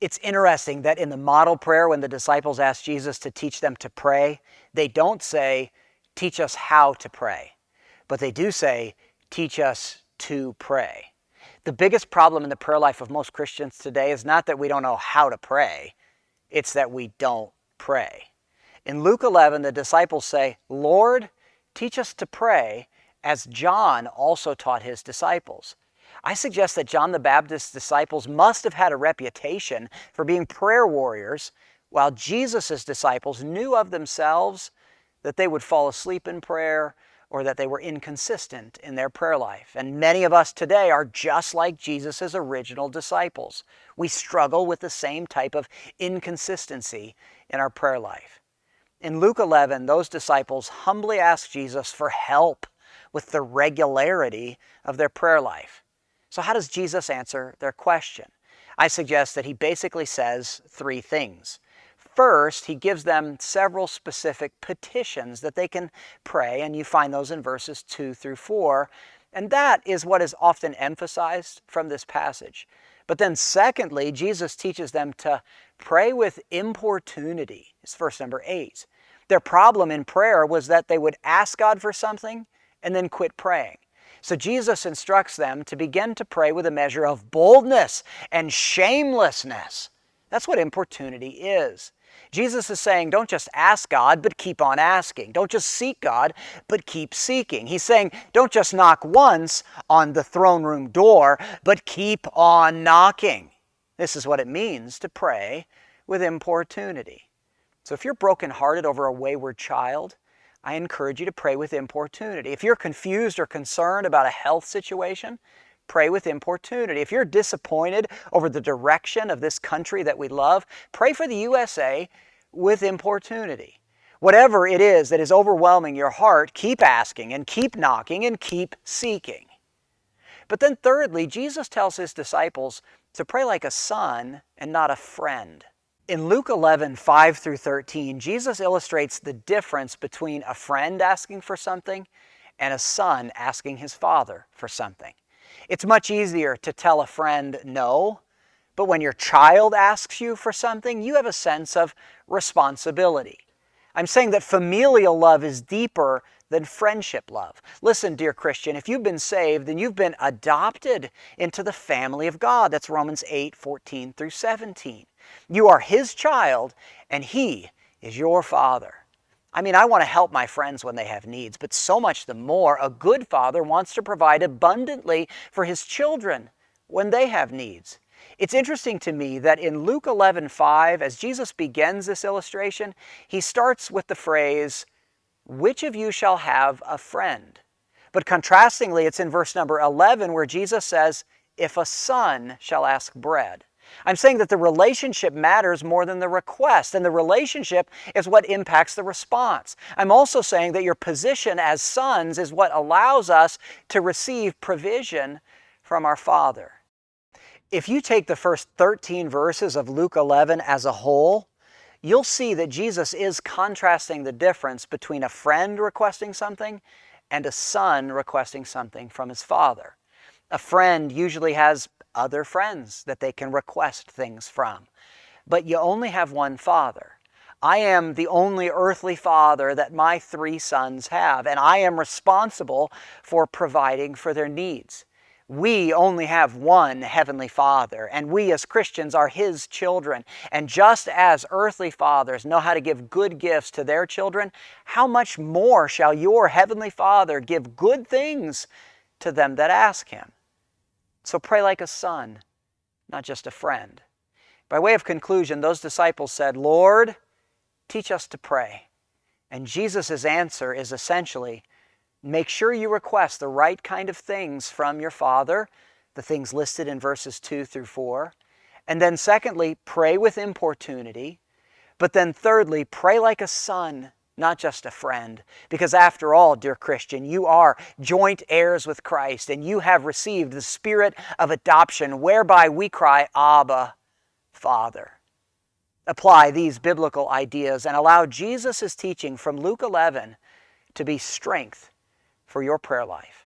It's interesting that in the model prayer, when the disciples ask Jesus to teach them to pray, they don't say, teach us how to pray, but they do say, teach us to pray. The biggest problem in the prayer life of most Christians today is not that we don't know how to pray, it's that we don't pray. In Luke 11, the disciples say, Lord, teach us to pray, as John also taught his disciples. I suggest that John the Baptist's disciples must have had a reputation for being prayer warriors, while Jesus' disciples knew of themselves that they would fall asleep in prayer or that they were inconsistent in their prayer life. And many of us today are just like Jesus' original disciples. We struggle with the same type of inconsistency in our prayer life. In Luke 11, those disciples humbly asked Jesus for help with the regularity of their prayer life. So how does Jesus answer their question? I suggest that he basically says three things. First, he gives them several specific petitions that they can pray, and you find those in verses 2 through 4. And that is what is often emphasized from this passage. But then secondly, Jesus teaches them to pray with importunity. It's verse number 8. Their problem in prayer was that they would ask God for something and then quit praying. So Jesus instructs them to begin to pray with a measure of boldness and shamelessness. That's what importunity is. Jesus is saying, don't just ask God, but keep on asking. Don't just seek God, but keep seeking. He's saying, don't just knock once on the throne room door, but keep on knocking. This is what it means to pray with importunity. So if you're brokenhearted over a wayward child, I encourage you to pray with importunity. If you're confused or concerned about a health situation, pray with importunity. If you're disappointed over the direction of this country that we love, pray for the USA with importunity. Whatever it is that is overwhelming your heart, keep asking and keep knocking and keep seeking. But then thirdly, Jesus tells his disciples to pray like a son and not a friend. In Luke 11, 5 through 13, Jesus illustrates the difference between a friend asking for something and a son asking his father for something. It's much easier to tell a friend no, but when your child asks you for something, you have a sense of responsibility. I'm saying that familial love is deeper than friendship love. Listen, dear Christian, if you've been saved, then you've been adopted into the family of God. That's Romans 8, 14 through 17. You are his child, and he is your father. I mean, I want to help my friends when they have needs, but so much the more, a good father wants to provide abundantly for his children when they have needs. It's interesting to me that in Luke 11:5, as Jesus begins this illustration, he starts with the phrase, which of you shall have a friend? But contrastingly, it's in verse number 11 where Jesus says, if a son shall ask bread. I'm saying that the relationship matters more than the request, and the relationship is what impacts the response. I'm also saying that your position as sons is what allows us to receive provision from our Father. If you take the first 13 verses of Luke 11 as a whole, you'll see that Jesus is contrasting the difference between a friend requesting something and a son requesting something from his father. A friend usually has other friends that they can request things from, but you only have one father. I am the only earthly father that my 3 sons have, and I am responsible for providing for their needs. We only have one heavenly Father, and we as Christians are his children. And just as earthly fathers know how to give good gifts to their children, how much more shall your heavenly Father give good things to them that ask him? So pray like a son, not just a friend. By way of conclusion, those disciples said, Lord, teach us to pray. And Jesus' answer is essentially, make sure you request the right kind of things from your Father, the things listed in verses 2 through 4. And then secondly, pray with importunity. But then thirdly, pray like a son, not just a friend. Because after all, dear Christian, you are joint heirs with Christ, and you have received the Spirit of adoption, whereby we cry, Abba, Father. Apply these biblical ideas and allow Jesus' teaching from Luke 11 to be strength for your prayer life.